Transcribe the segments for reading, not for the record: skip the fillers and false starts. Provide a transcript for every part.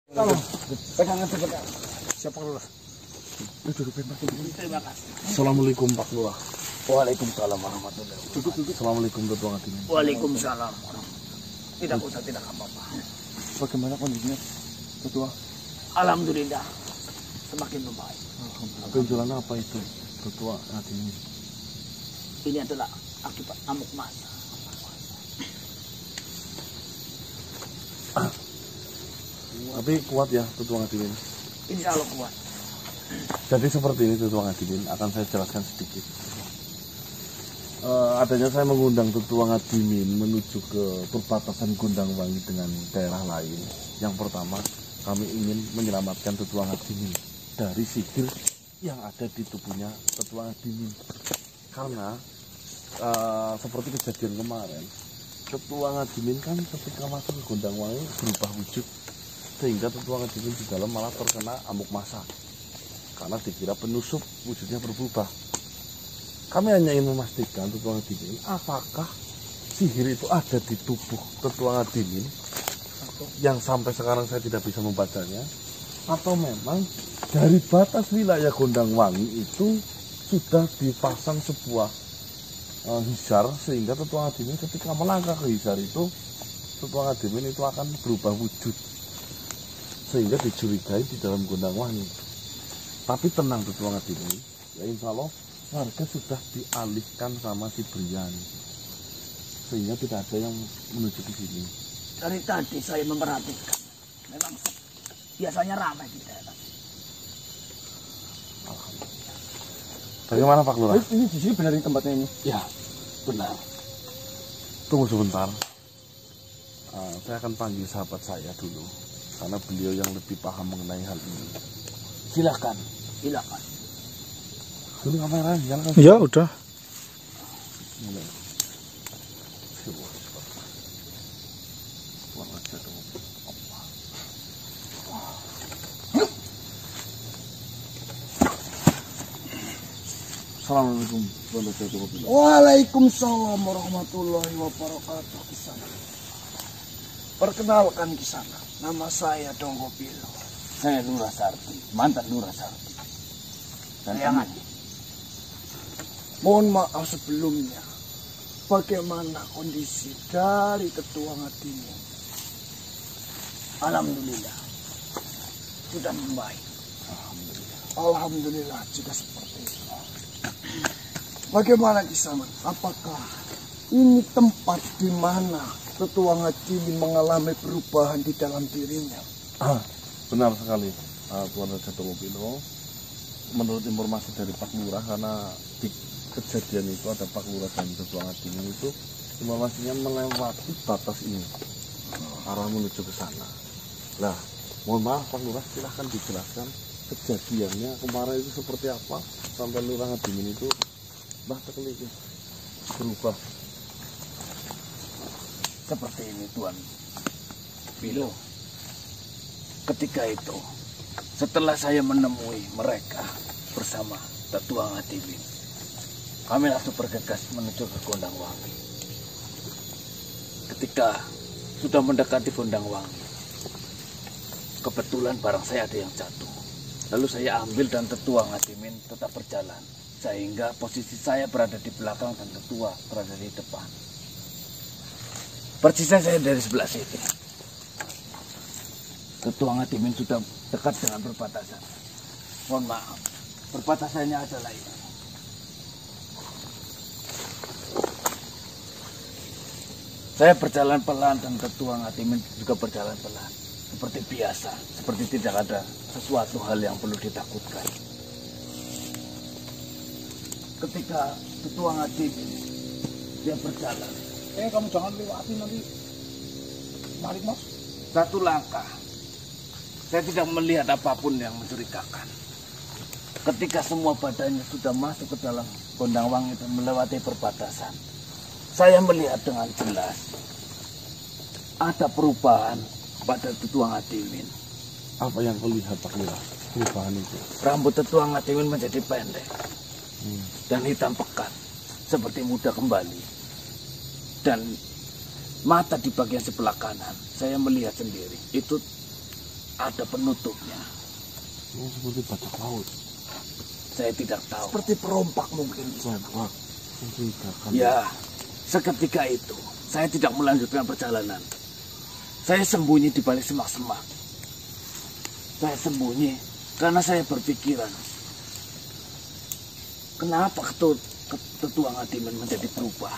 Tolong, pegangan pegang. Siapa Lurah? Terima kasih. Assalamualaikum Pak Lurah. Waalaikumsalam warahmatullahi wabarakatuh. Duduk. Assalamualaikum Ketua Hati. Waalaikumsalam warahmatullahi. Tidak usah, tidak apa-apa. Bagaimana kondisinya Ketua? Alhamdulillah, semakin membaik. Benjolan apa itu Ketua Hati ini? Ini adalah akibat amuk masa. Tapi kuat ya Ketua Hati ini. Insya Allah kuat. Jadi seperti ini Ketua Ngadimin, akan saya jelaskan sedikit. Adanya saya mengundang Ketua Ngadimin menuju ke perbatasan Gondangwangi dengan daerah lain. Yang pertama, kami ingin menyelamatkan Ketua Ngadimin dari sihir yang ada di tubuhnya Ketua Ngadimin. Karena seperti kejadian kemarin, Ketua Ngadimin kan ketika masuk ke Gondangwangi berubah wujud, sehingga Ketua Ngadimin di dalam malah terkena amuk masa. Karena dikira penyusup, wujudnya berubah. Kami hanya ingin memastikan Ketua Ngadimin, apakah sihir itu ada di tubuh Ketua Ngadimin yang sampai sekarang saya tidak bisa membacanya, atau memang dari batas wilayah Gondangwangi itu sudah dipasang sebuah hisar, sehingga Ketua Ngadimin ketika melangkah ke hisar itu, Ketua Ngadimin itu akan berubah wujud, sehingga dicurigai di dalam Gondangwangi. Tapi tenang Ketua Ngadimin, ya insya Allah warga sudah dialihkan sama si Brian, sehingga tidak ada yang menuju ke sini. Dari tadi saya memperhatikan, memang biasanya ramai di daerah. Bagaimana Pak Lurah? Ini di sini benar ini tempatnya ini? Ya, benar. Tunggu sebentar. Saya akan panggil sahabat saya dulu, karena beliau yang lebih paham mengenai hal ini. Silakan, silakan. Dulu kamera, jangan. Ya udah. Mulai. Buang aja dong. Assalamualaikum warahmatullahi wabarakatuh. Waalaikumsalam warahmatullahi wabarakatuh. Kisana. Perkenalkan Kisana, nama saya Donggo Pilo. Saya Lurah Sarti, mantan Lurah Sarti. Dan mohon maaf sebelumnya, bagaimana kondisi dari Ketua Ngadimin? Alhamdulillah, sudah membaik. Alhamdulillah jika seperti itu. Bagaimana Kisana? Apakah ini tempat di mana Ketua Ngadimin mengalami perubahan di dalam dirinya? Benar sekali, Tuan Raja Tongopilo. Menurut informasi dari Pak Lurah, karena di kejadian itu ada Pak Lurah dan Ketua Ngadimin itu informasinya melewati batas ini, arah menuju ke sana. Nah, mohon maaf Pak Lurah, silahkan dijelaskan kejadiannya kemarin itu seperti apa sampai Lurah Ngadimin itu teknik berubah. Seperti ini Tuan Pilo. Ketika itu, setelah saya menemui mereka bersama Ketua Ngadimin, kami langsung bergegas menuju ke Gondangwangi. Ketika sudah mendekati Gondangwangi, kebetulan barang saya ada yang jatuh. Lalu saya ambil dan Ketua Ngadimin tetap berjalan, sehingga posisi saya berada di belakang dan Ketua berada di depan. Persisnya saya dari sebelah sini. Ketua Ngadimin sudah dekat dengan perbatasan. Mohon maaf, perbatasannya adalah ini. Saya berjalan pelan dan Ketua Ngadimin juga berjalan pelan. Seperti biasa, seperti tidak ada sesuatu hal yang perlu ditakutkan. Ketika Ketua Ngadimin dia berjalan, Kamu jangan lewati nanti. Balik Mas. satu langkah, saya tidak melihat apapun yang mencurigakan. Ketika semua badannya sudah masuk ke dalam Gondangwangi dan melewati perbatasan, saya melihat dengan jelas ada perubahan pada Ketua Ngadimin. Apa yang kau lihat Pak Lurah, perubahan itu? Rambut Ketua Ngadimin menjadi pendek dan hitam pekat, seperti muda kembali. Dan mata di bagian sebelah kanan, saya melihat sendiri, itu ada penutupnya. Seperti bajak laut. Saya tidak tahu. Seperti perompak mungkin. Perompak. Mencurigakan. Ya, seketika itu saya tidak melanjutkan perjalanan. Saya sembunyi di balik semak-semak. Saya sembunyi karena saya berpikiran, kenapa Tetua Ngadimin menjadi berubah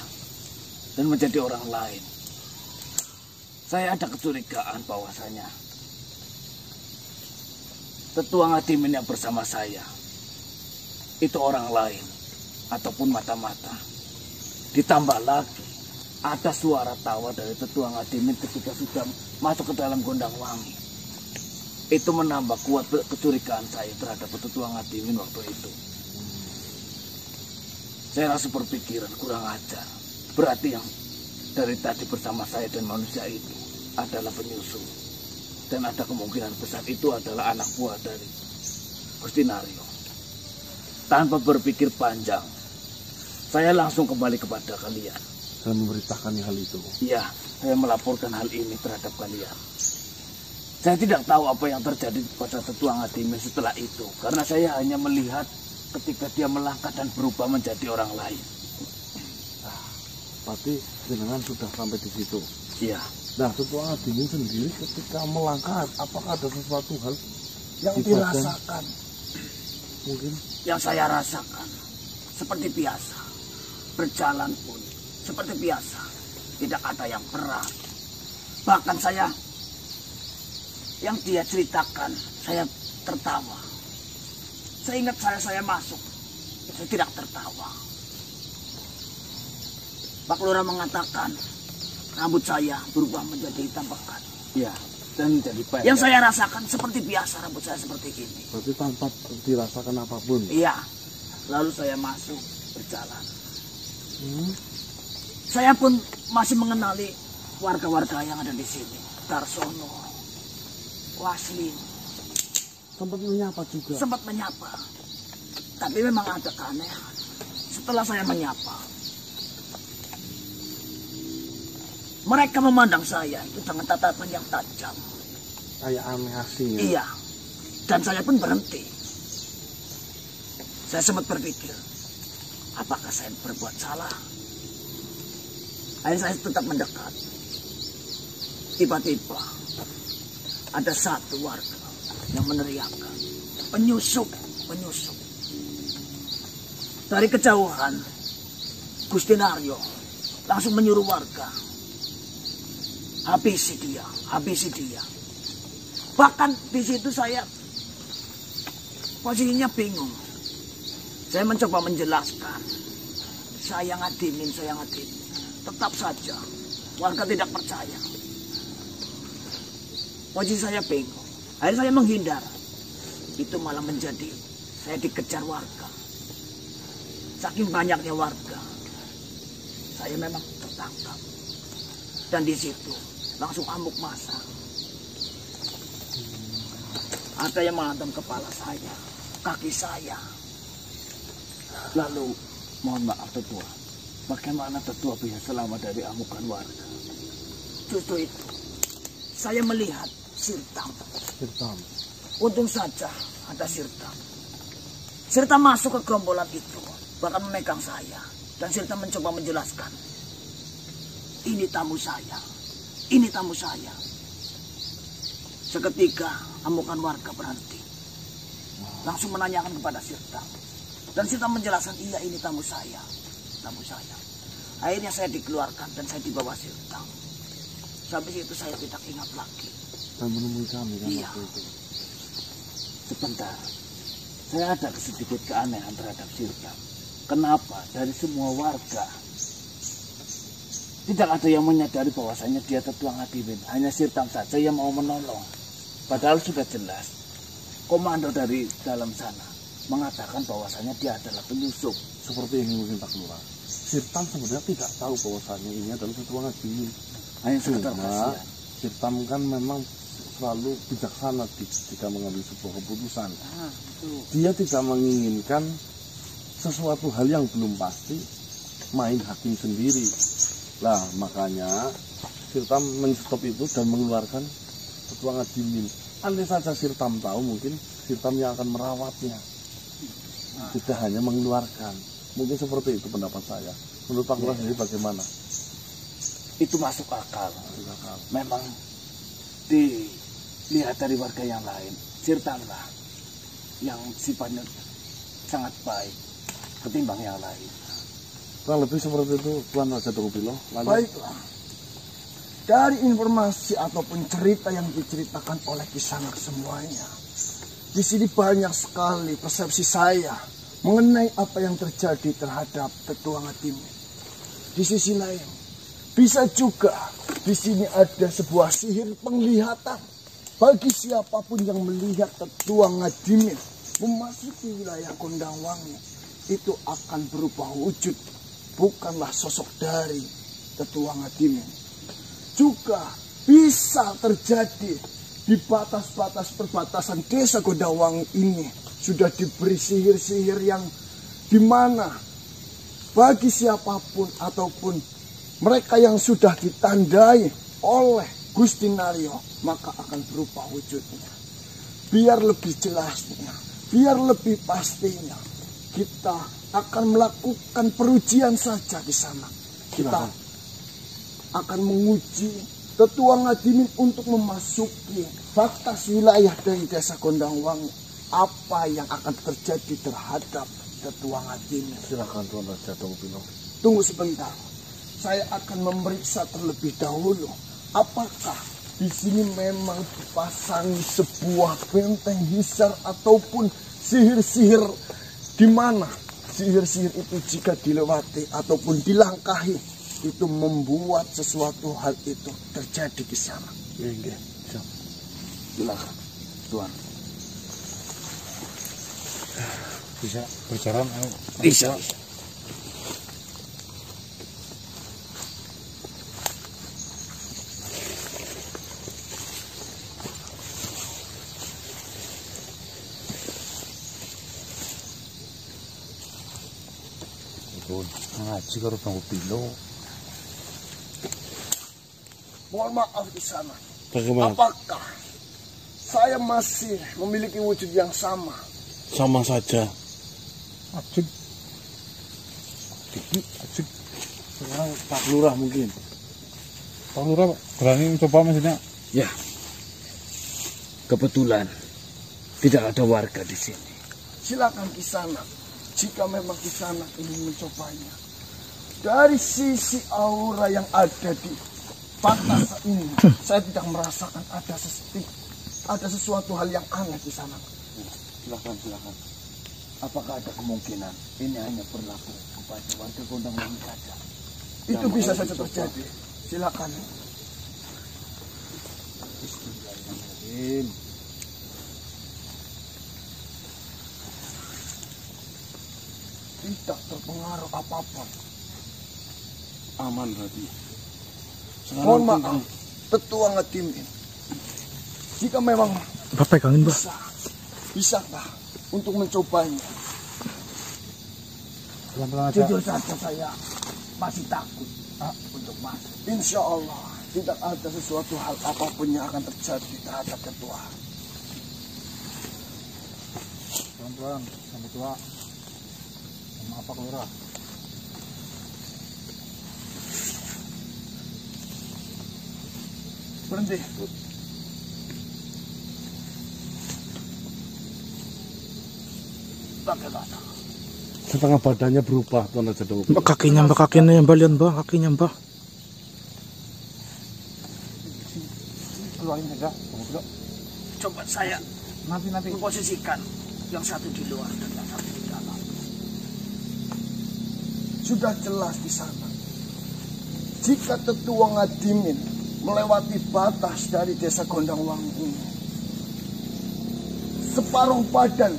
dan menjadi orang lain. Saya ada kecurigaan bahwasanya Tetua Ngadimin yang bersama saya itu orang lain ataupun mata-mata. Ditambah lagi ada suara tawa dari Tetua Ngadimin ketika sudah masuk ke dalam Gondang Wangi. Itu menambah kuat kecurigaan saya terhadap Tetua Ngadimin waktu itu. Saya langsung berpikiran kurang ajar. Berarti yang dari tadi bersama saya dan manusia itu adalah penyusup. Dan ada kemungkinan besar itu adalah anak buah dari Gusti Naryo. Tanpa berpikir panjang, saya langsung kembali kepada kalian. Dan memberitakan hal itu. Iya, saya melaporkan hal ini terhadap kalian. Saya tidak tahu apa yang terjadi pada Tetua Ngadimin setelah itu. Karena saya hanya melihat ketika dia melangkah dan berubah menjadi orang lain. Nah, berarti jenengan sudah sampai di situ. Iya. Nah, Tetua Ngadimin sendiri ketika melangkah, apakah ada sesuatu hal yang di badan? dirasakan? Mungkin Yang saya rasakan seperti biasa. Berjalan pun seperti biasa. Tidak ada yang berat. Bahkan saya, yang dia ceritakan, saya tertawa. Saya ingat saya masuk, saya tidak tertawa. Pak Lurah mengatakan rambut saya berubah menjadi hitam pekat. Iya, dan menjadi pendek. Yang saya rasakan seperti biasa, rambut saya seperti ini. berarti tanpa dirasakan apapun. Iya, lalu saya masuk berjalan. Saya pun masih mengenali warga-warga yang ada di sini. Darsono, Waslin. Sempat menyapa juga. Sempat menyapa. Tapi memang ada keanehan. Setelah saya menyapa, mereka memandang saya itu dengan tatapan yang tajam. Kayak aneh asing ya. Iya. Dan saya pun berhenti. Saya sempat berpikir, apakah saya berbuat salah? Akhirnya saya tetap mendekat. Tiba-tiba ada satu warga yang meneriakkan, penyusup, penyusup. Dari kejauhan, Gusti Naryo langsung menyuruh warga, habisi dia, habisi dia. Bahkan di situ saya posisinya bingung. Saya mencoba menjelaskan, saya Ngadimin. Tetap saja warga tidak percaya. Posisi saya bingung. Akhirnya saya menghindar. Itu malah menjadi saya dikejar warga. Saking banyaknya warga, saya memang tertangkap. Dan di situ langsung amuk massa. Ada yang menghantam kepala saya, kaki saya. Lalu, mohon maaf Tetua, bagaimana Tetua bisa selamat dari amukan warga? Justru itu, saya melihat Sirtam. Sirtam. Untung saja ada Sirtam. Sirtam masuk ke gerombolan itu, bahkan memegang saya. Dan Sirtam mencoba menjelaskan, ini tamu saya, ini tamu saya. Seketika amukan warga berhenti. Langsung menanyakan kepada Sirtam. Dan Sirtam menjelaskan, iya ini tamu saya, tamu saya. Akhirnya saya dikeluarkan dan saya dibawa Sirtam. Sampai situ saya tidak ingat lagi. Dan menemui kami kan Iya. waktu itu. Sebentar, saya ada sedikit keanehan terhadap Sirtam. Kenapa dari semua warga tidak ada yang menyadari bahwasanya dia Tetua Ngadimin? Hanya Sirtam saja yang mau menolong. Padahal sudah jelas komando dari dalam sana mengatakan bahwasanya dia adalah penyusup. Seperti yang mungkin Pak Lurah. Sirtam sebenarnya tidak tahu bahwasanya ini adalah Tetua Ngadimin. Hanya sekedar Cuma kasihan. Sirtam kan memang selalu bijaksana jika mengambil sebuah keputusan. Dia tidak menginginkan sesuatu hal yang belum pasti main hakim sendiri. Lah makanya Sirtam menstop itu dan mengeluarkan Tetua Ngadimin. andai saja Sirtam tahu, mungkin Sirtam yang akan merawatnya, tidak hanya mengeluarkan. Mungkin seperti itu pendapat saya. Menurut Pak Lurah sendiri bagaimana? Itu masuk akal. Memang dilihat dari warga yang lain, Sirtamlah yang sifatnya sangat baik ketimbang yang lain. Kurang lebih seperti itu Tuan Raja Dongopilo. Baiklah. Dari informasi ataupun cerita yang diceritakan oleh Kisanak semuanya, di sini banyak sekali persepsi saya mengenai apa yang terjadi terhadap Tetua Ngadimin. Di sisi lain, bisa juga di sini ada sebuah sihir penglihatan bagi siapapun yang melihat Tetua Ngadimin memasuki wilayah Gondangwangi, itu akan berubah wujud, bukanlah sosok dari Tetua Ngadimin. Juga bisa terjadi di batas-batas perbatasan desa Gondangwangi ini sudah diberi sihir-sihir yang dimana bagi siapapun ataupun mereka yang sudah ditandai oleh Gusti Naryo, maka akan berubah wujudnya. Biar lebih jelasnya, biar lebih pastinya, kita akan melakukan perujian saja di sana. Kita akan menguji Tetua Ngadimin untuk memasuki batas wilayah dari desa Gondangwangi. Apa yang akan terjadi terhadap Tetua Ngadimin? Silakan Tuan Raja Dongopilo. Tunggu sebentar. Saya akan memeriksa terlebih dahulu. Apakah di sini memang dipasangi sebuah benteng hisar ataupun sihir-sihir, di mana sihir-sihir itu jika dilewati ataupun dilangkahi itu membuat sesuatu hal itu terjadi di sana. Iya, Silakan, Tuan. Bisa berjalan? Bisa. Ngaji karo Dongopilo. Mohon maaf di sana. Bagaimana? Apakah saya masih memiliki wujud yang sama? Sama saja. Ajik. Ajik. Sekarang Pak Lurah mungkin. Pak Lurah berani mencoba maksudnya? Ya, kebetulan tidak ada warga di sini. Silakan di sana. Jika memang di sana ingin mencobanya. Dari sisi aura yang ada di batas ini, saya tidak merasakan ada sesuatu hal yang aneh di sana. Silakan. Apakah ada kemungkinan ini hanya berlaku kepada warga Gondangwangi saja? Itu bisa saja terjadi. Silakan. Bismillahirrahmanirrahim. Tidak terpengaruh apapun. Aman berarti. Mohon maaf, Tetua Ngadimin. Jika memang Pegangin, Mbak. bisakah untuk mencobanya? Pelan-pelan aja. Jujur saja saya masih takut untuk masuk. Insya Allah tidak ada sesuatu hal apapun yang akan terjadi terhadap Tetua. Pelan-pelan, sampai tua. Maaf Pak Lurah. Berhenti. Bagaimana? Setengah badannya berubah Tuan Raja Dongopilo. Mbak, kakinya Mbak, lihat Mbak, kakinya Mbak. Keluarin saja. Coba saya Nanti. memposisikan yang satu di luar dan yang satu di dalam. Sudah jelas di sana. Jika Tetua Ngadimin melewati batas dari desa Gondangwangi ini, separuh badan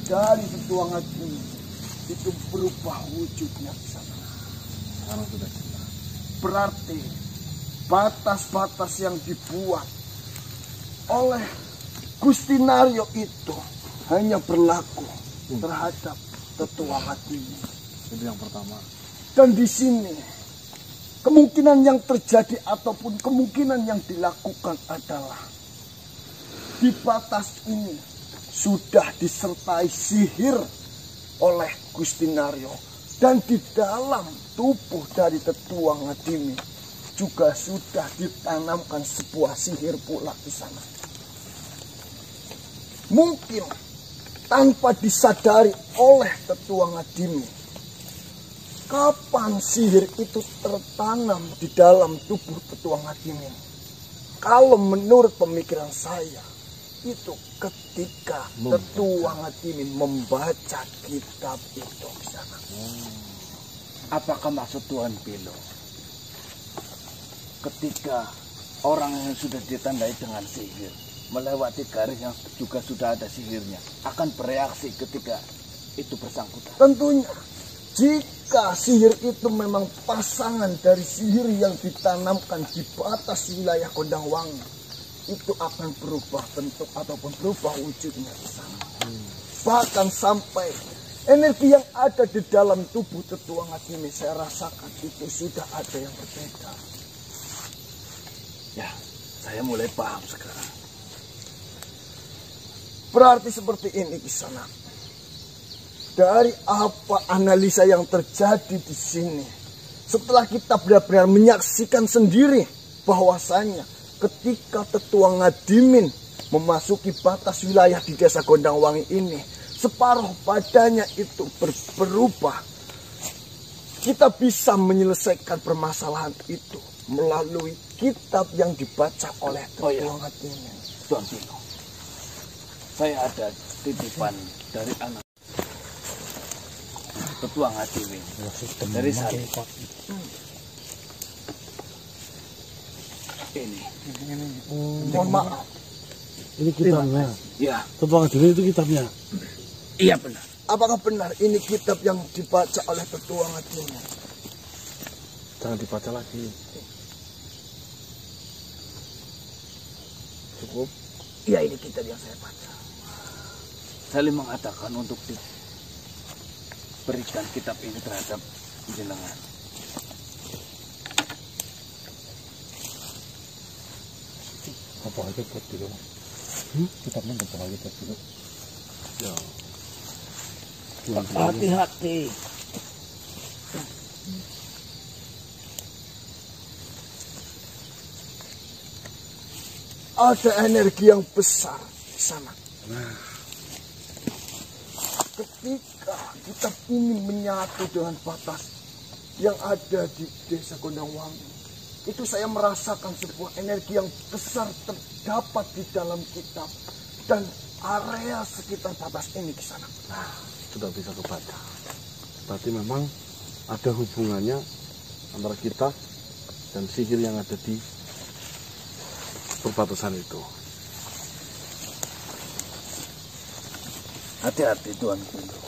dari Tetua Ngadimin itu berubah wujudnya di sana. Sekarang sudah jelas. Berarti batas-batas yang dibuat oleh Gusti Naryo itu hanya berlaku terhadap Tetua Ngadimin. Itu yang pertama. Dan di sini kemungkinan yang terjadi ataupun kemungkinan yang dilakukan adalah di batas ini sudah disertai sihir oleh Gusti Naryo. Dan di dalam tubuh dari Tetua Ngadimi juga sudah ditanamkan sebuah sihir pula di sana. Mungkin tanpa disadari oleh Tetua Ngadimi, kapan sihir itu tertanam di dalam tubuh Tetua Ngadimi? Kalau menurut pemikiran saya, itu ketika Tetua Ngadimi membaca kitab itu di sana. Apakah maksud Tuan Pilo? Ketika orang yang sudah ditandai dengan sihir melewati garis yang juga sudah ada sihirnya, akan bereaksi ketika itu bersangkutan? Tentunya, jika sihir itu memang pasangan dari sihir yang ditanamkan di batas wilayah Gondangwangi, itu akan berubah bentuk ataupun berubah wujudnya di sana. Bahkan sampai energi yang ada di dalam tubuh Tetua Ngadimi, saya rasakan itu sudah ada yang berbeda. Ya, saya mulai paham sekarang. Berarti seperti ini di sana. Dari apa analisa yang terjadi di sini, setelah kita benar-benar menyaksikan sendiri bahwasanya ketika Tetua Ngadimin memasuki batas wilayah di desa Gondangwangi ini, separuh badannya itu berubah. Kita bisa menyelesaikan permasalahan itu melalui kitab yang dibaca oleh Tetua Ngadimin. Tuan Pilo, saya ada titipan dari anak Tetua Ngadimin dari saya. Ini. Mohon maaf. Ini kitabnya. Ya. Tetua Ngadimin itu kitabnya. Iya benar. Apakah benar ini kitab yang dibaca oleh Tetua Ngadimin? Jangan dibaca lagi. Cukup. Iya, ini kitab yang saya baca. Saling mengatakan untuk diberikan kitab ini terhadap jenengan. Apa aja buat dulu. Kitabnya apa aja buat dulu. Ya. Hati-hati. Ada energi yang besar di sana. Ketika kita ingin menyatu dengan batas yang ada di desa Gondangwangi, itu saya merasakan sebuah energi yang besar terdapat di dalam kitab dan area sekitar batas ini di sana. Sudah bisa kebaca. Berarti memang ada hubungannya antara kita dan sihir yang ada di perbatasan itu. Hati-hati Tuan Pilo.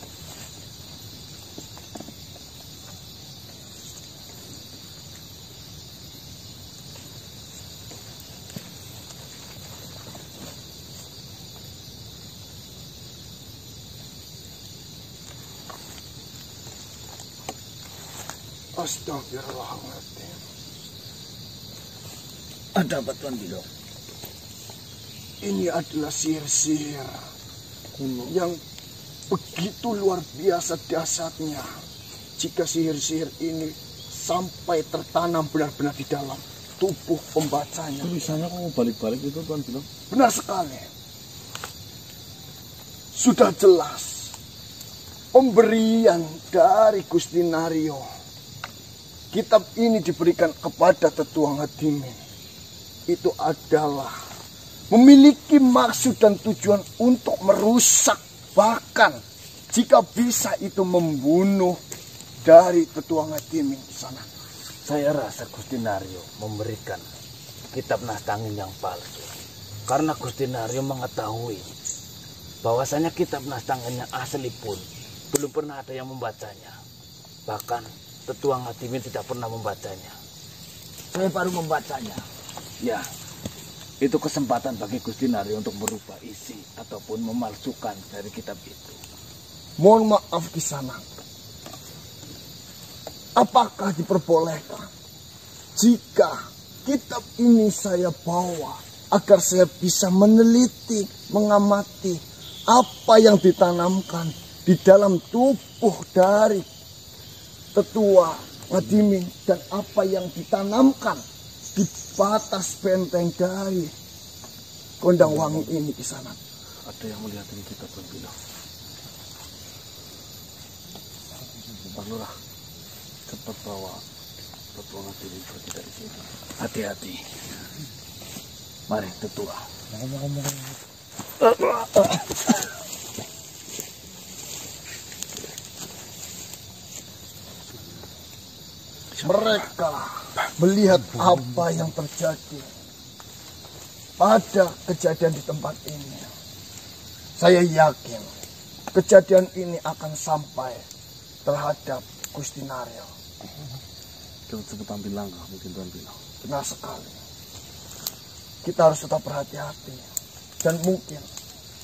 Astagfirullahaladzim. Ada apa Tuan Pilo? Ini adalah sihir-sihir yang begitu luar biasa dahsyatnya. Jika sihir-sihir ini sampai tertanam benar-benar di dalam tubuh pembacanya. Tulisannya kok balik-balik itu Tuan Pilo? Benar sekali. Sudah jelas pemberian dari Gusti Naryo. Kitab ini diberikan kepada Tetua Ngadimin. Itu adalah memiliki maksud dan tujuan untuk merusak, bahkan jika bisa itu membunuh dari Tetua Ngadimin di sana. Saya rasa Gusti Naryo memberikan kitab Nastangin yang palsu. Karena Gusti Naryo mengetahui bahwasanya kitab Nastangin yang asli pun belum pernah ada yang membacanya. Bahkan Tetua Ngadimin tidak pernah membacanya. Saya baru membacanya. Ya, itu kesempatan bagi Gusti Naryo untuk merubah isi ataupun memalsukan dari kitab itu. Mohon maaf Kisanak. Apakah diperbolehkan jika kitab ini saya bawa agar saya bisa meneliti, mengamati apa yang ditanamkan di dalam tubuh dari tetua Ngadimin dan apa yang ditanamkan di batas benteng dari Gondangwangi ini di sana. Ada yang melihat ini kita berbila. Pak Lurah, cepat bawa tetua Ngadimin pergi dari sini. Hati-hati. Mari tetua. Mereka melihat apa yang terjadi pada kejadian di tempat ini. Saya yakin kejadian ini akan sampai terhadap Gusti Naryo. Jangan cepat ambil langkah mungkin Tuan Bino. Benar sekali. Kita harus tetap berhati-hati. Dan mungkin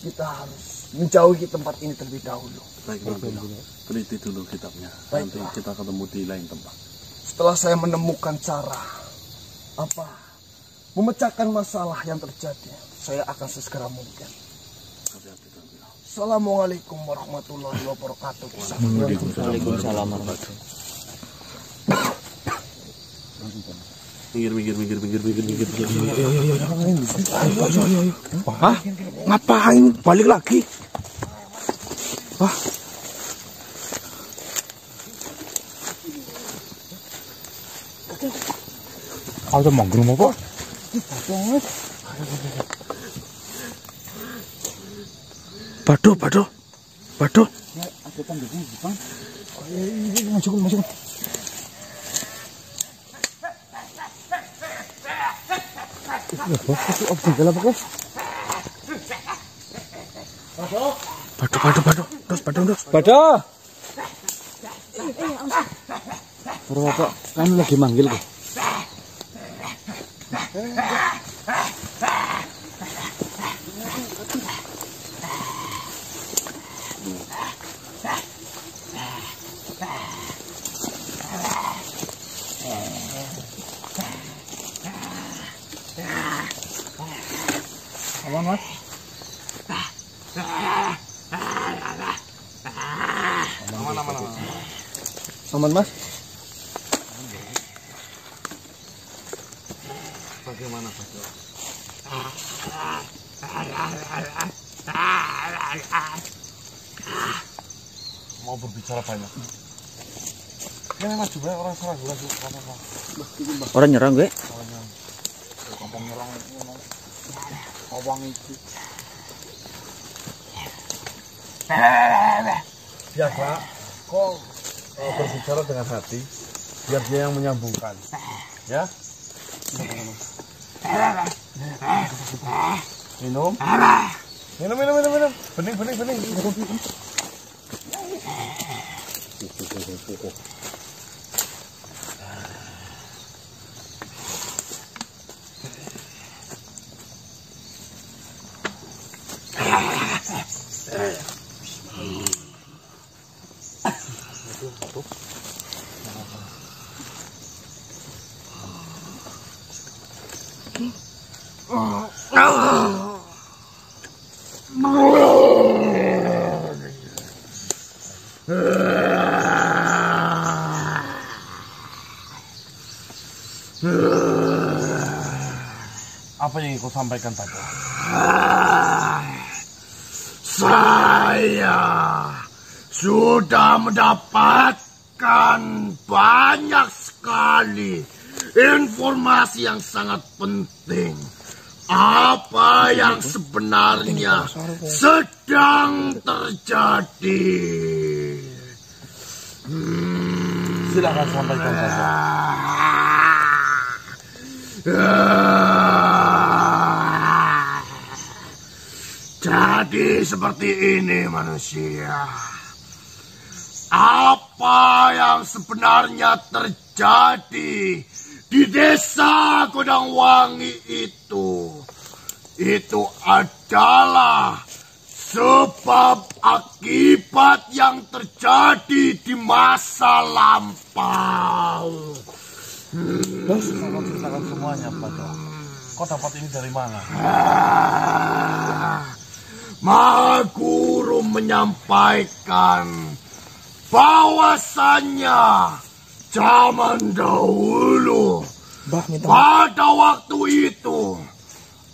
kita harus menjauhi tempat ini terlebih dahulu. Baik Tuan Bino, teliti dulu kitabnya. Nanti Baiklah. kita ketemu di lain tempat. Setelah saya menemukan cara memecahkan masalah yang terjadi, saya akan sesegera mungkin. Hati-hati Tuan Bino. Assalamualaikum warahmatullahi wabarakatuh. Waalaikumsalam warahmatullahi. Minggir. Hah? Ngapain? Balik lagi? Hah? Ada manggung apa? Bado. Masuk. Bado. Bapak kan lagi manggil kok. Aman, Mas? Aman, Mas? Bagaimana Pak? Mau berbicara banyak. Ini maju banyak orang salah gula Orang nyerang gue. kampung nyerang awang itu. Biasa kok berbicara dengan hati biar dia yang menyambungkan. Ya. Minum. Bening. Apa yang kau sampaikan tadi? Saya sudah mendapatkan banyak sekali informasi yang sangat penting. Apa yang sebenarnya sedang terjadi? Silakan sampaikan saja. Jadi seperti ini manusia. Apa yang sebenarnya terjadi di desa Gondangwangi itu adalah sebab akibat yang terjadi di masa lampau. Ceritakan semuanya, Pak. Kau dapat ini dari mana? Mahaguru menyampaikan bahwasannya zaman dahulu pada waktu itu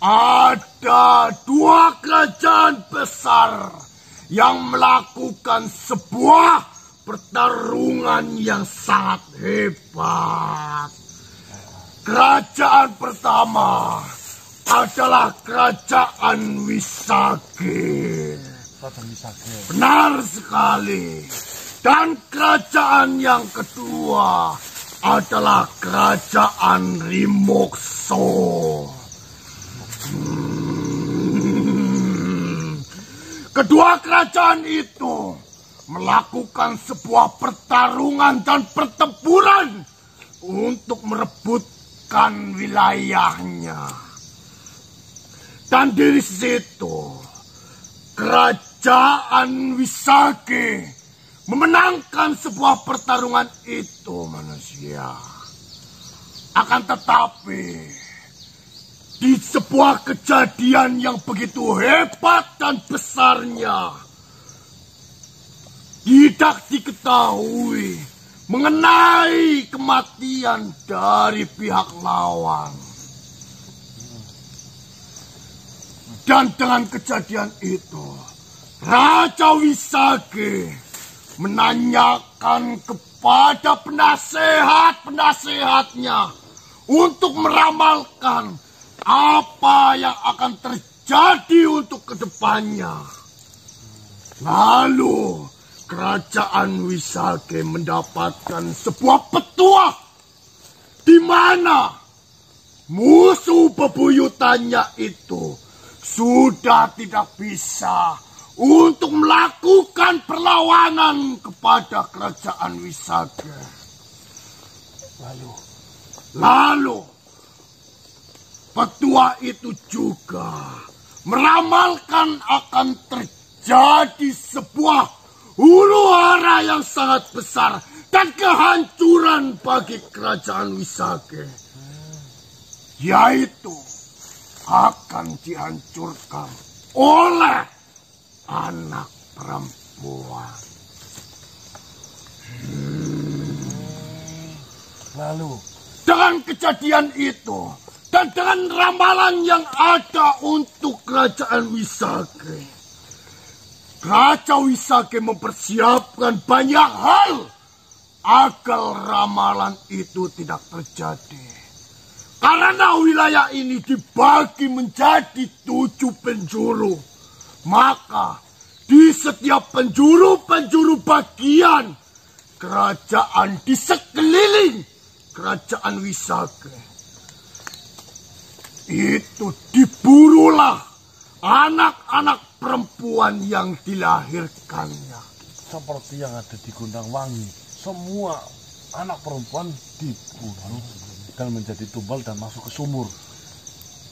ada dua kerajaan besar yang melakukan sebuah pertarungan yang sangat hebat. Kerajaan pertama adalah kerajaan Wisage. Benar sekali. Dan kerajaan yang kedua adalah kerajaan Rimokso. Kedua kerajaan itu melakukan sebuah pertarungan dan pertempuran untuk merebutkan wilayahnya. Dan dari situ kerajaan Wisage memenangkan sebuah pertarungan itu, manusia. Akan tetapi di sebuah kejadian yang begitu hebat dan besarnya, tidak diketahui mengenai kematian dari pihak lawan. Dan dengan kejadian itu, Raja Wisage menanyakan kepada penasehat-penasehatnya untuk meramalkan apa yang akan terjadi untuk kedepannya. Lalu kerajaan Wisage mendapatkan sebuah petuah di mana musuh bebuyutannya itu sudah tidak bisa untuk melakukan perlawanan kepada kerajaan Wisage. Lalu petua itu juga meramalkan akan terjadi sebuah huru-hara yang sangat besar dan kehancuran bagi kerajaan Wisage, yaitu akan dihancurkan oleh anak perempuan. Lalu dengan kejadian itu dan dengan ramalan yang ada untuk kerajaan Wisage, Raja Wisage mempersiapkan banyak hal agar ramalan itu tidak terjadi. Karena wilayah ini dibagi menjadi 7 penjuru, maka di setiap penjuru-penjuru bagian kerajaan di sekeliling kerajaan Wisage itu diburulah anak-anak perempuan yang dilahirkannya. Seperti yang ada di Gondangwangi, semua anak perempuan dibunuh dan menjadi tumbal dan masuk ke sumur.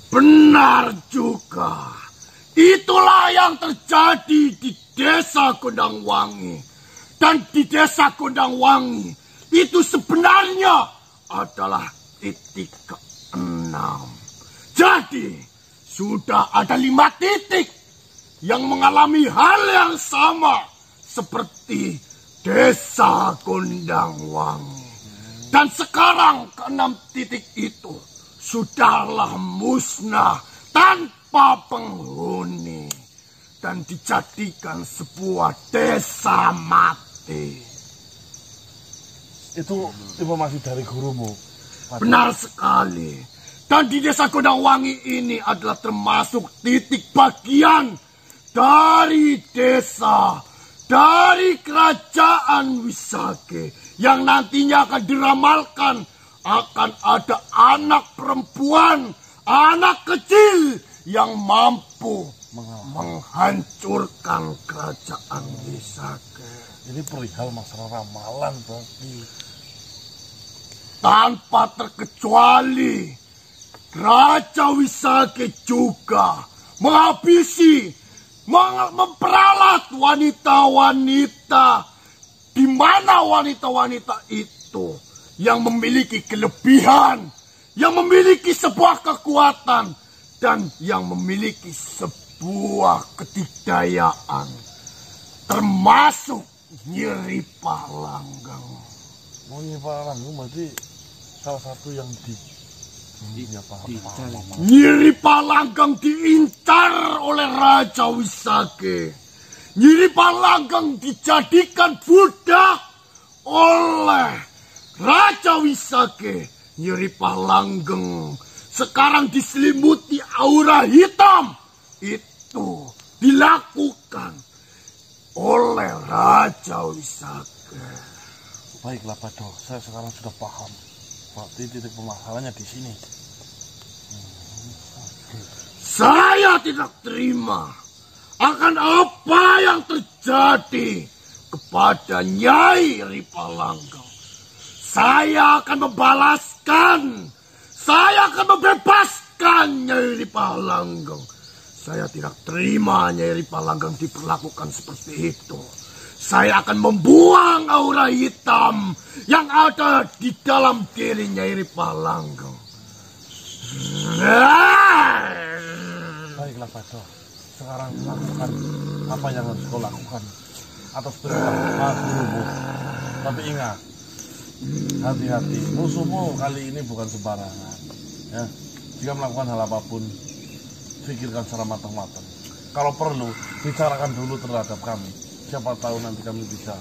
Benar juga. Itulah yang terjadi di desa Gondangwangi. Dan di desa Gondangwangi itu sebenarnya adalah titik ke-6. Jadi sudah ada 5 titik yang mengalami hal yang sama seperti desa Gondangwangi. Dan sekarang ke-6 titik itu sudahlah musnah tanpa penghuni dan dijadikan sebuah desa mati. Itu informasi dari gurumu. Benar sekali. Dan di desa Gondangwangi ini adalah termasuk titik bagian dari desa, dari kerajaan Wisage yang nantinya akan diramalkan akan ada anak perempuan, anak kecil yang mampu menghancurkan kerajaan Wisage. Ini perihal masalah ramalan berarti. Tanpa terkecuali Raja Wisage juga menghabisi, memperalat wanita-wanita, di mana wanita-wanita itu yang memiliki kelebihan, yang memiliki sebuah kekuatan dan yang memiliki sebuah kedikdayaan, termasuk Nyeri Palanggang. Nyeri Palanggang berarti salah satu yang Nyeri Palanggang diincar oleh Raja Wisake. Nyeri Palanggang dijadikan budak oleh Raja Wisake. Nyeri Palanggang sekarang diselimuti aura hitam. Itu dilakukan oleh Raja Wisake. Baiklah Bado, saya sekarang sudah paham. Berarti titik permasalahannya di sini. Saya tidak terima akan apa yang terjadi kepada Nyai Ripalanggang. Saya akan membalaskan. Saya akan membebaskan Nyai Ripalanggang. Saya tidak terima Nyai Ripalanggang diperlakukan seperti itu. Saya akan membuang aura hitam yang ada di dalam diri Nyai Ripalanggang. Baiklah Bado, sekarang lakukan apa yang harus kau lakukan atas perintah gurumu. Tapi ingat, hati-hati, musuhmu kali ini bukan sembarangan. Ya, jika melakukan hal apapun, pikirkan secara matang-matang. Kalau perlu, bicarakan dulu terhadap kami. Siapa tahu nanti kami bisa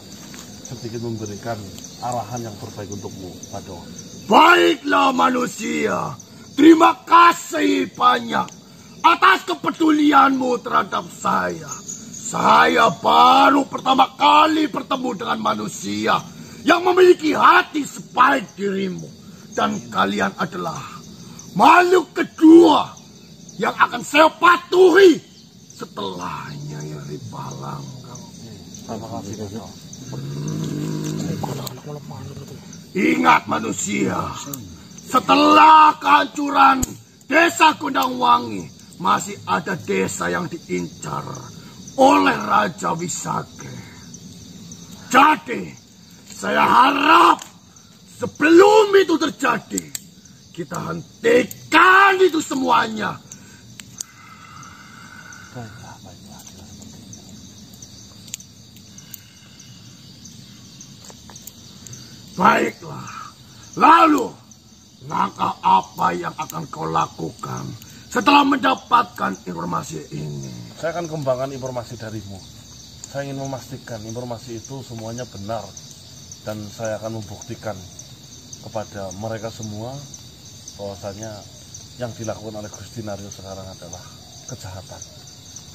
sedikit memberikan arahan yang terbaik untukmu, Bado. Baiklah manusia, terima kasih banyak atas kepedulianmu terhadap saya. Saya baru pertama kali bertemu dengan manusia yang memiliki hati sebaik dirimu. Dan kalian adalah makhluk kedua yang akan saya patuhi setelah Nyai Ripalanggang. Terima kasih Bado. Ingat manusia, setelah kehancuran desa Gondangwangi, masih ada desa yang diincar oleh Raja Wisake. Jadi, saya harap sebelum itu terjadi, kita hentikan itu semuanya. Baiklah. Baiklah, lalu langkah apa yang akan kau lakukan setelah mendapatkan informasi ini? Saya akan kembangkan informasi darimu. Saya ingin memastikan informasi itu semuanya benar. Dan saya akan membuktikan kepada mereka semua bahwasanya yang dilakukan oleh Gusti Naryo sekarang adalah kejahatan,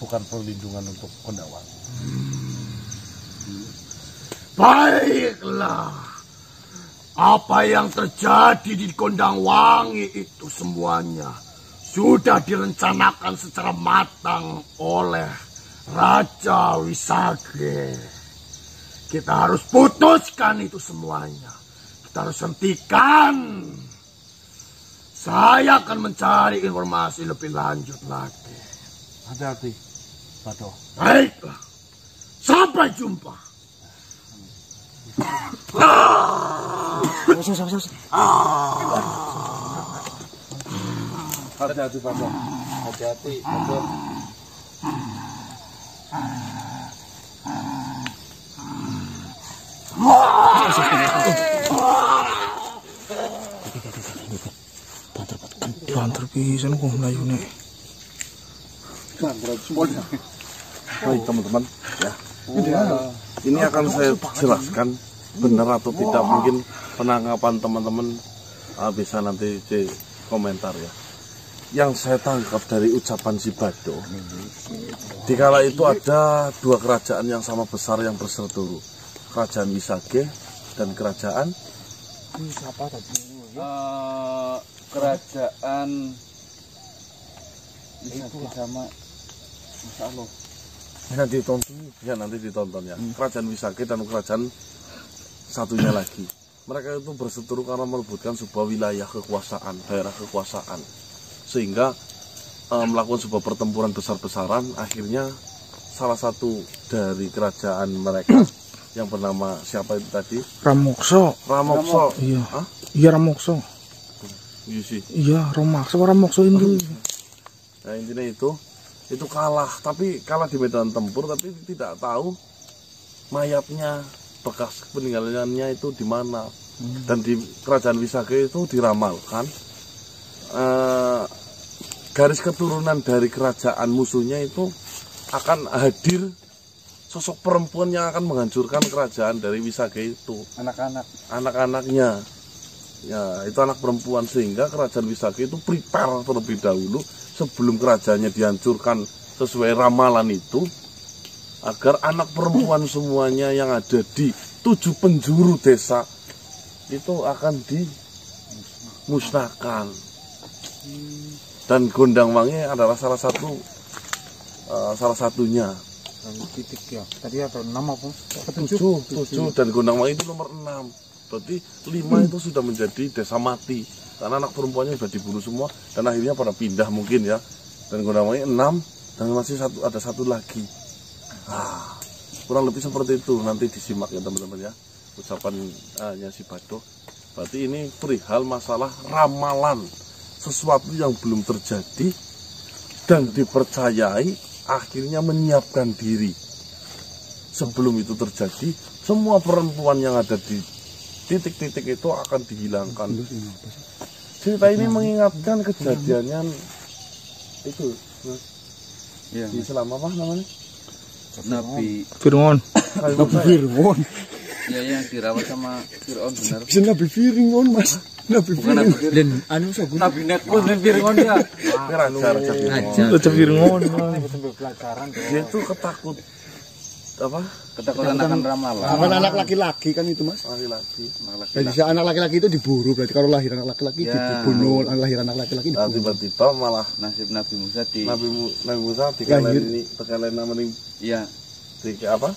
bukan perlindungan untuk Gondangwangi. Baiklah. Apa yang terjadi di Gondangwangi itu semuanya sudah direncanakan secara matang oleh Raja Wisake. Kita harus putuskan itu semuanya. Kita harus hentikan. Saya akan mencari informasi lebih lanjut lagi. Hati-hati, Bado. Baiklah. Sampai jumpa. Hati-hati Bado. Hati-hati Bado. Banter pisan kok mlayune. Baik teman-teman, ya. Ini akan saya jelaskan benar atau tidak, mungkin penangkapan teman-teman bisa nanti di komentar ya. Yang saya tangkap dari ucapan si Bado, dikala itu ada dua kerajaan yang sama besar yang berseteru, kerajaan Wisake dan kerajaan kerajaan Wisake sama Masya Allah. Nanti ditonton ya. Kerajaan Wisake dan kerajaan satunya lagi. Mereka itu berseteru karena merebutkan sebuah wilayah kekuasaan, daerah kekuasaan. Sehingga melakukan sebuah pertempuran besar-besaran. Akhirnya salah satu dari kerajaan mereka yang bernama siapa itu tadi? Ramokso. Ramokso. Iya. Iya Ramokso. Iya sih. Iya, orang maksain tuh. Nah intinya itu kalah, tapi kalah di medan tempur, tapi tidak tahu mayatnya, bekas peninggalannya itu di mana. Dan di kerajaan Wisage itu diramalkan garis keturunan dari kerajaan musuhnya itu akan hadir sosok perempuan yang akan menghancurkan kerajaan dari Wisage itu. Anak-anaknya. Ya, itu anak perempuan, sehingga kerajaan Wisage itu prepare terlebih dahulu sebelum kerajaannya dihancurkan sesuai ramalan itu, agar anak perempuan semuanya yang ada di 7 penjuru desa itu akan dimusnahkan. Dan Gondangwangi adalah salah satunya. Titik ya. Tadi atau 6 apa? 7 dan Gondangwangi itu nomor 6. Berarti 5 itu sudah menjadi desa mati karena anak perempuannya sudah dibunuh semua dan akhirnya pada pindah mungkin ya. Dan Gondangwangi 6 dan masih ada satu lagi. Kurang lebih seperti itu, nanti disimak ya teman-teman ya ucapannya si Badoh. Berarti ini perihal masalah ramalan, sesuatu yang belum terjadi dan dipercayai, akhirnya menyiapkan diri sebelum itu terjadi. Semua perempuan yang ada di titik-titik itu akan dihilangkan. Cerita ini mengingatkan kejadian itu ya. Di Islam apa namanya? Nabi Fir'aun. ya yang dirawat sama Fir'aun, benar. Bisa Nabi Fir'aun, Mas. Nabi Fir'aun. Dan anu sabun. Nabi Nekun dan Fir'aun ya. Raja Fir'aun. Dia itu Ketakutan akan ramalan. Bukan anak laki-laki kan itu, Mas. laki-laki. Jadi anak laki-laki itu diburu, berarti kalau lahir anak laki-laki dibunuh, lahir anak laki-laki Nah, dibunuh. tiba-tiba malah Nasib Nabi Musa Nabi Musa dikalahin nama ini ya apa?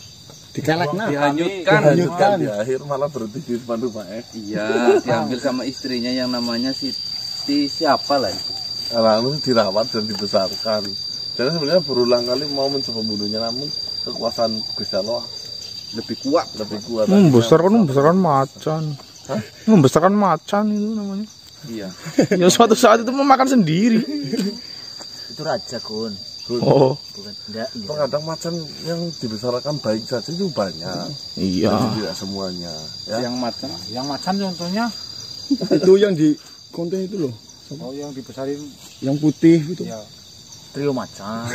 Dikelekna. dihanyutkan. Di akhir malah berhenti di depan rumah Iya, diambil sama istrinya yang namanya Siti siapa lah itu. lalu dirawat dan dibesarkan. Jadi sebenarnya berulang kali mau mencoba membunuhnya, namun kekuasaan Gusti Allah lebih kuat. Membesarkan macan. Membesarkan macan itu namanya. Iya. Ya suatu saat itu memakan sendiri. Itu raja, Gun. Oh. Bukan enggak. Terkadang macan yang dibesarkan baik saja itu banyak. Iya. Jadi tidak semuanya. Ya. Yang macan contohnya Itu yang di konten itu loh. yang dibesarin Yang putih itu. ya. Trio macan.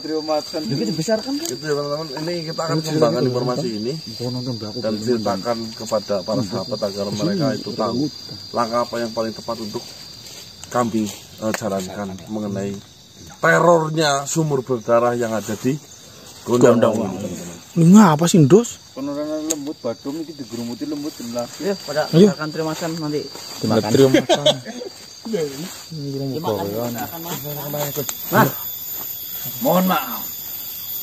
Trio macan. Itu dibesarkan kan? Itu ya teman-teman, ini kita akan kembangkan informasi ini dan ceritakan kepada para sahabat agar mereka itu tahu langkah apa yang paling tepat untuk kami jalankan mengenai terornya sumur berdarah yang ada di Gondangwangi. Ini ngapa sih, Dos? Penurunan lembut Badung ini digerumuti lembut benar. Ya, pada makan trio macan nanti. Dimakan. Trio macan. Mohon maaf,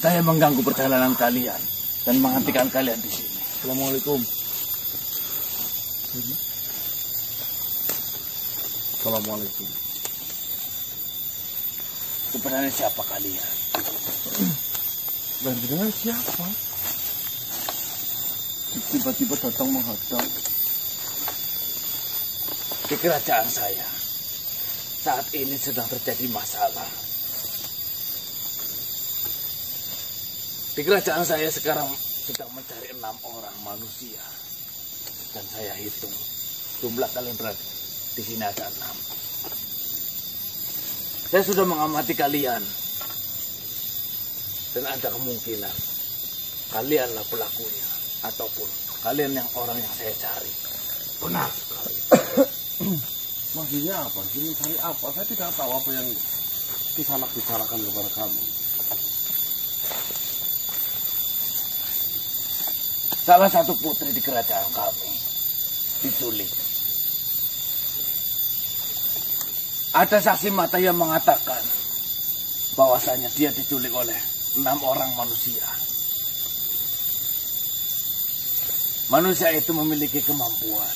saya mengganggu perjalanan kalian dan menghentikan kalian di sini. Assalamualaikum. Assalamualaikum. Sebenarnya siapa kalian? Dan dengan siapa? Tiba-tiba datang menghadang ke kerajaan saya. Saat ini sedang terjadi masalah. Di kerajaan saya sekarang sedang mencari 6 orang manusia. Dan saya hitung jumlah kalian berada di sini ada 6. Saya sudah mengamati kalian. Dan ada kemungkinan kalianlah pelakunya. Ataupun kalian yang orang yang saya cari. Benar sekali. Maksudnya apa? Ini cari apa? Saya tidak tahu apa yang Kisanak bicarakan kepada kami. Salah satu putri di kerajaan kami diculik. Ada saksi mata yang mengatakan bahwasanya dia diculik oleh 6 orang manusia. Manusia itu memiliki kemampuan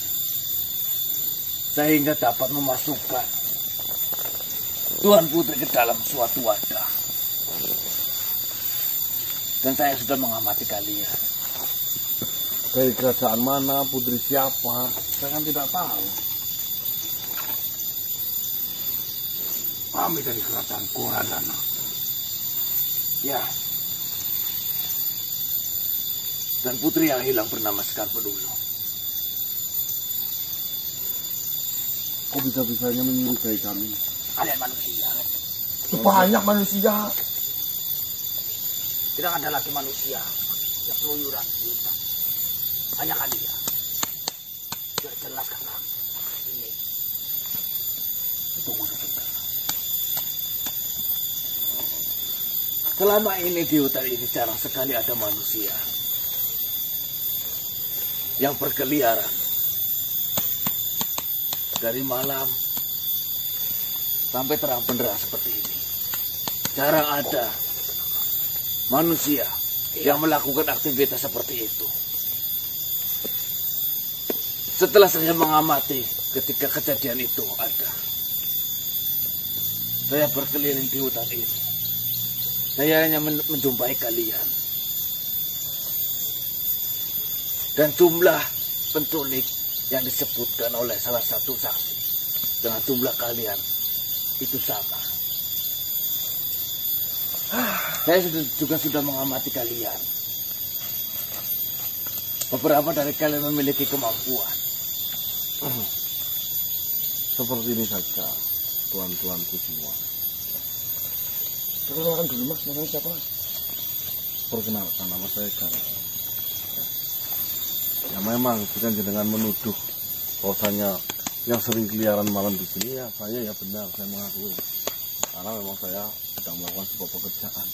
sehingga dapat memasukkan Tuan Putri ke dalam suatu wadah. Dan saya sudah mengamati kalian. Dari kerajaan mana, putri siapa? Saya kan tidak tahu. Kami dari kerajaan Koradana. Ya. Dan putri yang hilang bernama Skarpedulu. Kok bisa-bisanya menyurugai kami? Kalian manusia. Banyak manusia. Tidak ada lagi manusia yang keluyuran di hutan. Hanya kalian. Sudah jelas kakak. Ini. Tunggu sebentar. Selama ini di hutan ini jarang sekali ada manusia yang berkeliaran dari malam sampai terang benderang seperti ini. Jarang ada manusia yang melakukan aktivitas seperti itu. Setelah saya mengamati ketika kejadian itu ada, saya berkeliling di hutan ini. Saya hanya menjumpai kalian. Dan jumlah penculik yang disebutkan oleh salah satu saksi dengan jumlah kalian itu sama. Saya juga sudah mengamati kalian. Beberapa dari kalian memiliki kemampuan. Seperti ini saja, tuan-tuanku semua. Perkenalkan dulu mas, namanya siapa? Perkenalkan, nama saya Gara. Ya memang bukan dengan menuduh bahwasanya yang sering keliaran malam di sini ya saya ya benar, saya mengakui. Karena memang saya sedang melakukan sebuah pekerjaan.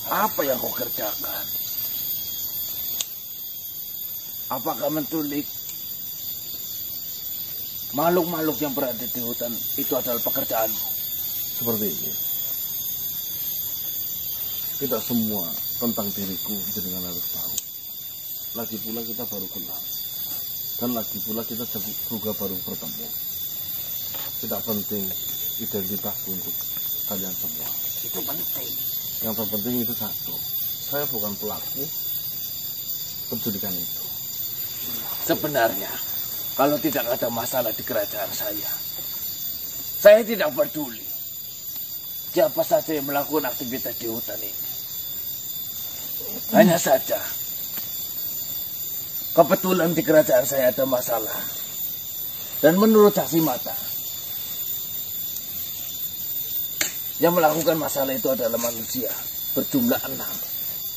Apa yang kau kerjakan? Apakah menculik makhluk-makhluk yang berada di hutan itu adalah pekerjaanmu? Seperti ini. Tidak semua tentang diriku jenengan harus tahu. Lagi pula kita baru kenal. Dan lagi pula kita juga baru bertemu. Tidak penting identitasku untuk kalian semua. Itu penting. Yang terpenting itu satu. Saya bukan pelaku penculikan itu. Sebenarnya, kalau tidak ada masalah di kerajaan saya tidak peduli siapa saja yang melakukan aktivitas di hutan ini. Hanya saja, kebetulan di kerajaan saya ada masalah. Dan menurut saksi mata, yang melakukan masalah itu adalah manusia berjumlah 6.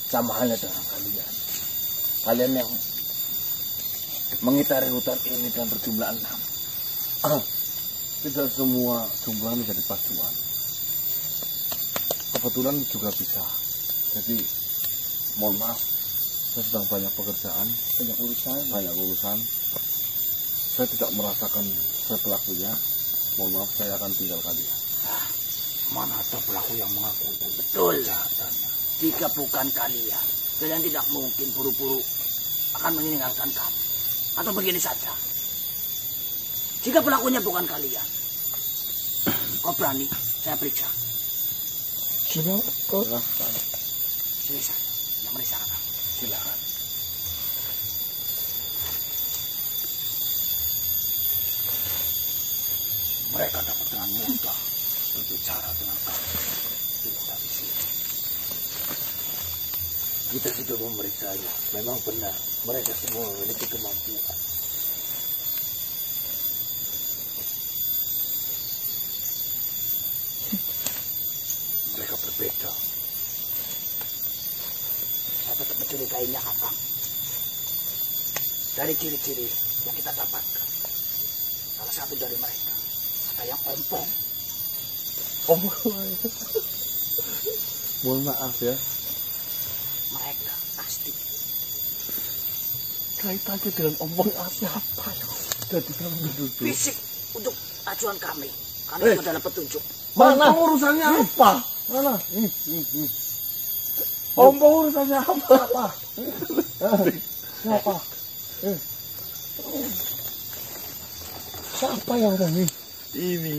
Sama halnya dengan kalian. Kalian yang mengitari hutan ini dan berjumlah 6. Tidak semua jumlah menjadi pacuan. Kebetulan juga bisa. Jadi mohon maaf, saya sedang banyak pekerjaan, banyak urusan. Saya tidak merasakan saya pelakunya. Mohon maaf, saya akan tinggal kalian. Mana ada pelaku yang mengaku? Betul. Jika bukan kalian tidak mungkin buru-buru akan meninggalkan kami. Atau begini saja, jika pelakunya bukan kalian, kau berani saya periksa? Silakan. Sini saja, yang meriksa. Silakan. Mereka dapat dengan mudah berbicara dengan kami. Di sini. Kita sudah memeriksanya. Memang benar, mereka semua memiliki kemampuan. Mereka berbeda. Saya tetap mencurigainya, Kakang. Dari ciri-ciri yang kita dapatkan, salah satu dari mereka ada yang ompong. Mohon maaf ya. Mereka pasti Kaitannya dengan ompong siapa ya? Jadi kami duduk. fisik untuk acuan kami. Karena itu adalah petunjuk. Mana urusannya apa? Mana? Ompong urusannya apa? Siapa? Siapa yang ini? Ini.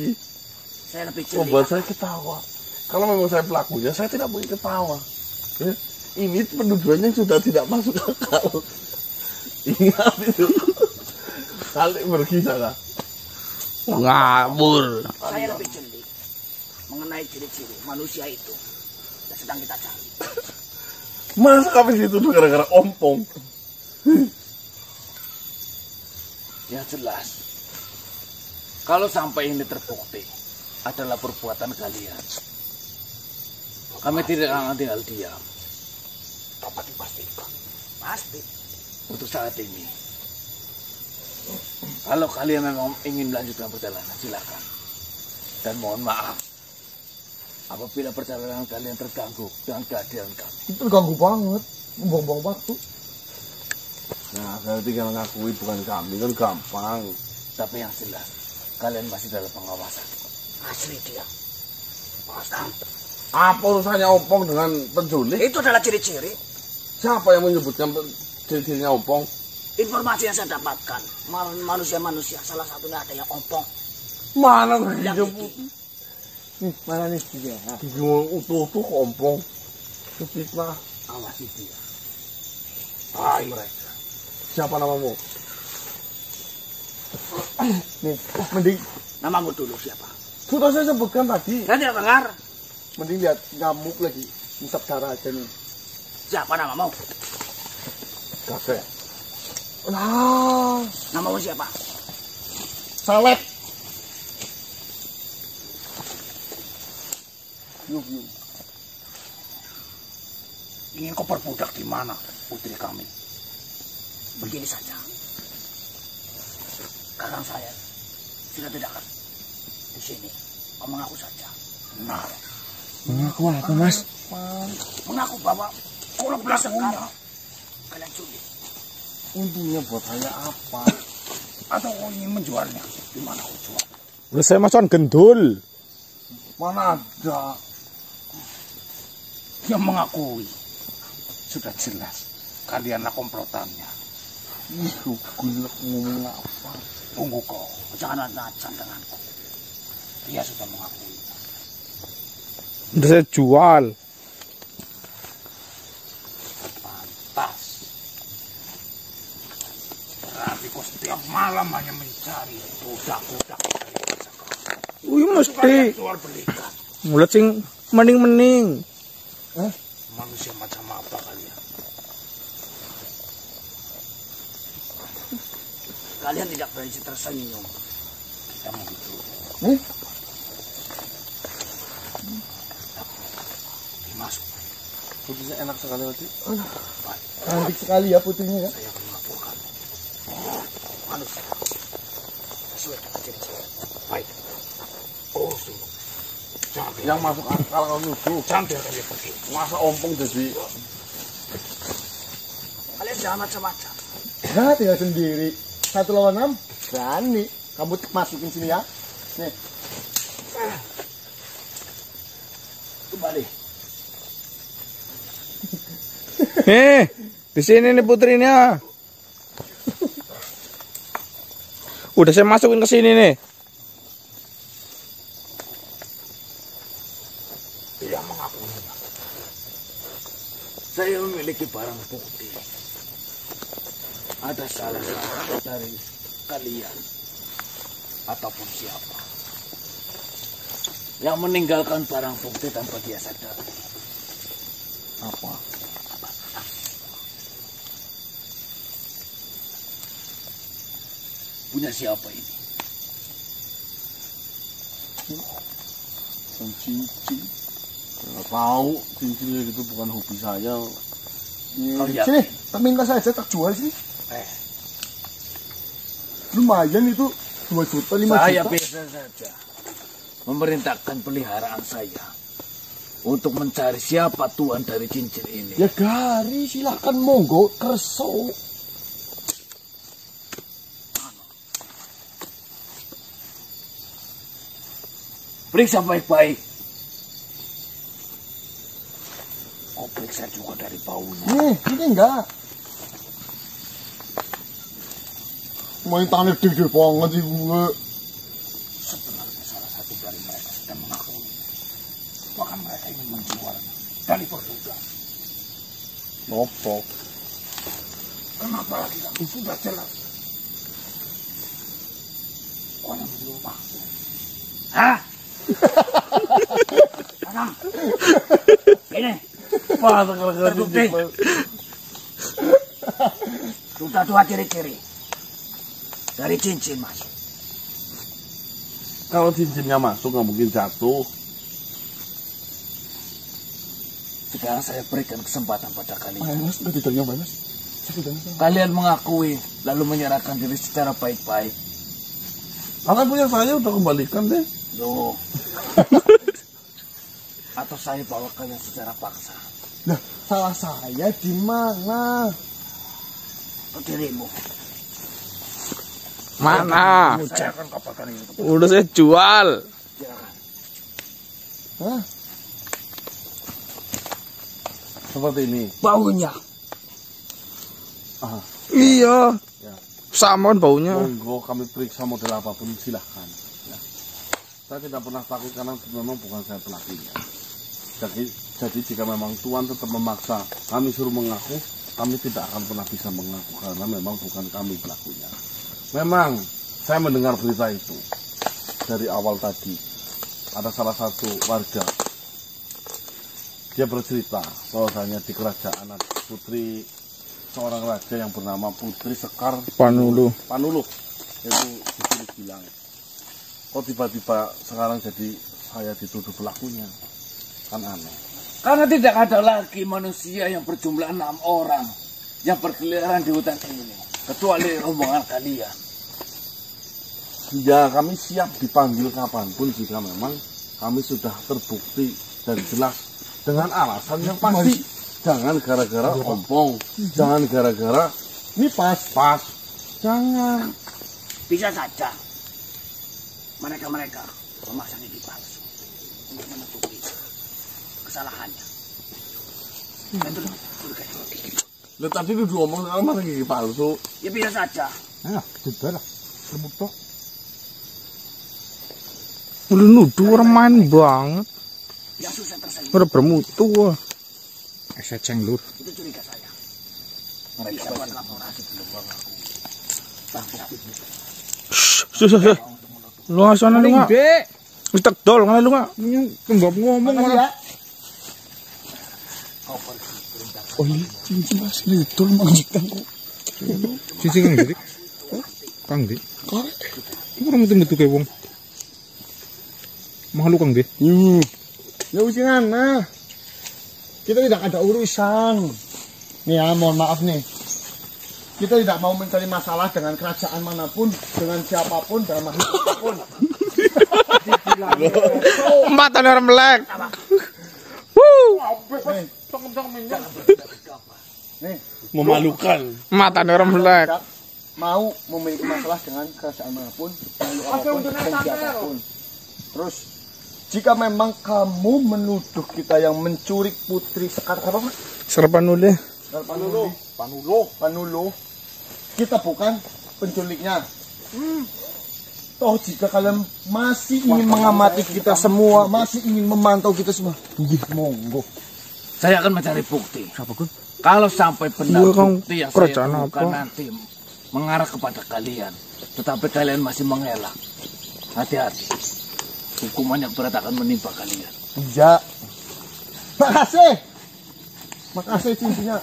Saya lebih Membuat curiga. saya ketawa. Kalau memang saya pelakunya, saya tidak boleh ketawa. Ini penuduhannya sudah tidak masuk akal. Ingat itu. Kali pergi sana. Ngabur. Saya lebih jeli mengenai ciri-ciri manusia itu yang sedang kita cari. Masa kami situ gara-gara ompong? Ya jelas. Kalau sampai ini terbukti adalah perbuatan kalian, kami tidak akan tinggal diam. Dapat dipastikan. Pasti. Untuk saat ini, kalau kalian memang ingin melanjutkan perjalanan, silakan. Dan mohon maaf apabila perjalanan kalian terganggu dengan kehadiran kami. Itu ganggu banget, buang-buang waktu. Nah, saya tinggal ngakui bukan kami, kan gampang. Tapi yang jelas, kalian masih dalam pengawasan. Asli dia. Pasti. Apa urusannya ompong dengan penculik? Itu adalah ciri-ciri. Siapa yang menyebutkan ciri-cirinya ompong? Informasi yang saya dapatkan. Manusia-manusia, salah satunya ada yang ompong. Mana Yang begitu? ini. Mana nih dia? Utuh-utuh ke ompong. Itu fitnah. Awasi dia. Hai mereka. Siapa namamu? Nih, mending Namamu dulu siapa? sudah saya sebutkan tadi. Saya tidak dengar. Mending lihat nyamuk lagi, ngisap darah aja nih. Siapa namamu? Kakek. Nah, Namamu siapa? sawet. Yuk. Ingin kau perbudak di mana, putri kami? Begini saja. Kakang saya sudah tidak akan di sini. Kau mengaku saja. Nah, Mengaku apa, Mas? mengaku bahwa kau lebih sekali. Kalian sulit. Untungnya buat saya apa? Atau kau ingin menjualnya? Di mana kau jual? Udah saya masan gendul. Mana ada? Yang mengakui. Sudah jelas. Kalianlah komplotannya. Ih, gulak ngomong apa? Tunggu kau. Jangan ngacan denganku. Dia sudah mengakui. Udah saya jual. Pantas. Berarti kau setiap malam hanya mencari budak-budak dari desa kau. Wih mesti. Jual belikan. Mulut sing mending-mending. Manusia macam apa kalian? Kalian tidak berani tersenyum. Kita mau gitu. Masuk. Putusnya enak sekali tadi. Cantik sekali ya putrinya ya. Saya akan melaporkan. Manusia. Sesuai dengan ciri-ciri. Baik. Oh, sungguh. Jangan biarkan Yang masuk akal kalau nuduh. Jangan biarkan dia pergi. Masa ompong jadi Kalian jangan macam-macam. Nah, tinggal sendiri. 1 lawan 6. Berani. Kamu masukin sini ya. Nih. Kembali. Di sini nih putrinya. Udah saya masukin ke sini nih. Dia mengakui. Saya memiliki barang bukti. Ada salah satu dari kalian ataupun siapa yang meninggalkan barang bukti tanpa dia sadari. apa? Punya siapa ini? Cincin. Nggak tahu, cincin itu bukan hobi saya. Kau yakin? Sini, tak minta saja, tak jual sini. Lumayan itu 2 juta, 5 Saya juta. biasa saja memerintahkan peliharaan saya untuk mencari siapa tuan dari cincin ini. Ya Gari, silakan monggo kerso. Periksa baik-baik. Kau periksa juga dari baunya. Nih, ini enggak. Main tanah gede banget sih gue. Sebenarnya salah satu dari mereka sudah mengakui. bahkan mereka ingin menjualnya dan diperbudak. Nah, Nopo. Kenapa lagi kamu? Sudah jelas. Kau yang berubah. Hah? Tenang. Ini. Wah, gara-gara Terbukti. Sudah dua ciri-ciri. Dari cincin, Mas. Kalau cincinnya masuk nggak mungkin jatuh. Sekarang saya berikan kesempatan pada kalian. Mas, udah ditanya Mas. Kalian mengakui lalu menyerahkan diri secara baik-baik. Karena punya saya udah kembalikan deh. Loh. Atau saya bawa kalian secara paksa. Nah, salah saya di mana? Dirimu. Mana? Saya akan kabarkan ini. Udah saya jual. Hah? Seperti ini. Baunya. Iya. Ya. Sama kan baunya. Monggo kami periksa model apapun silahkan. Ya. Saya tidak pernah takut karena memang bukan saya pelakunya. Jadi jika memang Tuan tetap memaksa kami suruh mengaku, kami tidak akan pernah bisa mengaku karena memang bukan kami pelakunya. Memang saya mendengar berita itu dari awal tadi. Ada salah satu warga, dia bercerita bahwasanya di kerajaan ada putri seorang raja yang bernama Putri Sekar Panuluh. Itu disuruh bilang, kok tiba-tiba sekarang jadi saya dituduh pelakunya, kan aneh. Karena tidak ada lagi manusia yang berjumlah 6 orang yang berkeliaran di hutan ini, kecuali rombongan kalian. Ya, kami siap dipanggil kapanpun jika memang kami sudah terbukti dan jelas dengan alasan yang pasti. Jangan gara-gara ompong, jangan gara-gara Ini pas. jangan. Bisa saja mereka memasang gigi palsu untuk menutupi kesalahannya. Betul. Lihat tadi udah ngomong sekarang mana gigi palsu. Ya bisa saja. Sudah lah. Remutok. Udah nuduh orang main banget. Yang susah tersayang Udah bermutu. Saya cenglur. itu curiga saya. Bisa buat laporan sebelum mengaku. Susah. Lu asana lu nggak? Kita dol nggak lu nggak? Nggak ngomong malah. Oh iya, cincin Mas, itu maksudku. Cincin kang jadi. Kang di. Ini orang betul-betul kayak wong. Mahal lu kang di. Ya ujian nah. Kita tidak ada urusan. Nih ya, mohon maaf nih. Kita tidak mau mencari masalah dengan kerajaan manapun, dengan siapapun, dalam makhluk apapun. Empatan orang melek. Nih, Memalukan. Matan orang melek. tidak mau memiliki masalah dengan kerajaan manapun, makhluk apapun, dan siapapun. Terus, jika memang kamu menuduh kita yang mencuri Putri Sekar apa Mas? Serapan dulu ya. Panulo. Kita bukan penculiknya. Toh jika kalian masih ingin mengamati kita semua, masih ingin memantau kita semua, monggo. Saya akan mencari bukti. Kalau sampai benar Iya, Kang. bukti yang Kerajaan saya temukan apa? nanti mengarah kepada kalian, tetapi kalian masih mengelak, hati-hati. Hukuman yang berat akan menimpa kalian. Iya. Makasih cincinnya.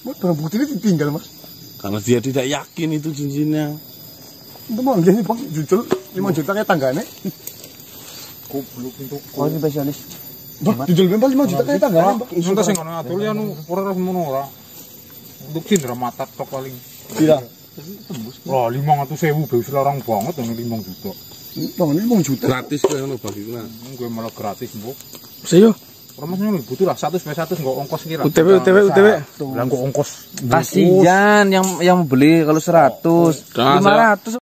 Mas, barang bukti ini ditinggal Mas. Karena dia tidak yakin itu cincinnya. Itu mau ini Bang jujur 5 juta kayak tanggane. Oh, ini spesialis. Bah, jujur bebas 5 juta kayak tanggane, Bang. Nanti sing ngono atul ya nu ora ngono ora. Untuk cindera mata tok paling. Tidak. Wah, 500.000 wis larang banget yang 5 juta. Bang, ini 5 juta. Gratis kok ngono bagiku. Gue malah gratis, Mbok. Saya Orang masnya butuh lah 100 nggak ongkos kira. UTW. Lah kok ongkos. Kasihan yang beli kalau 100, 500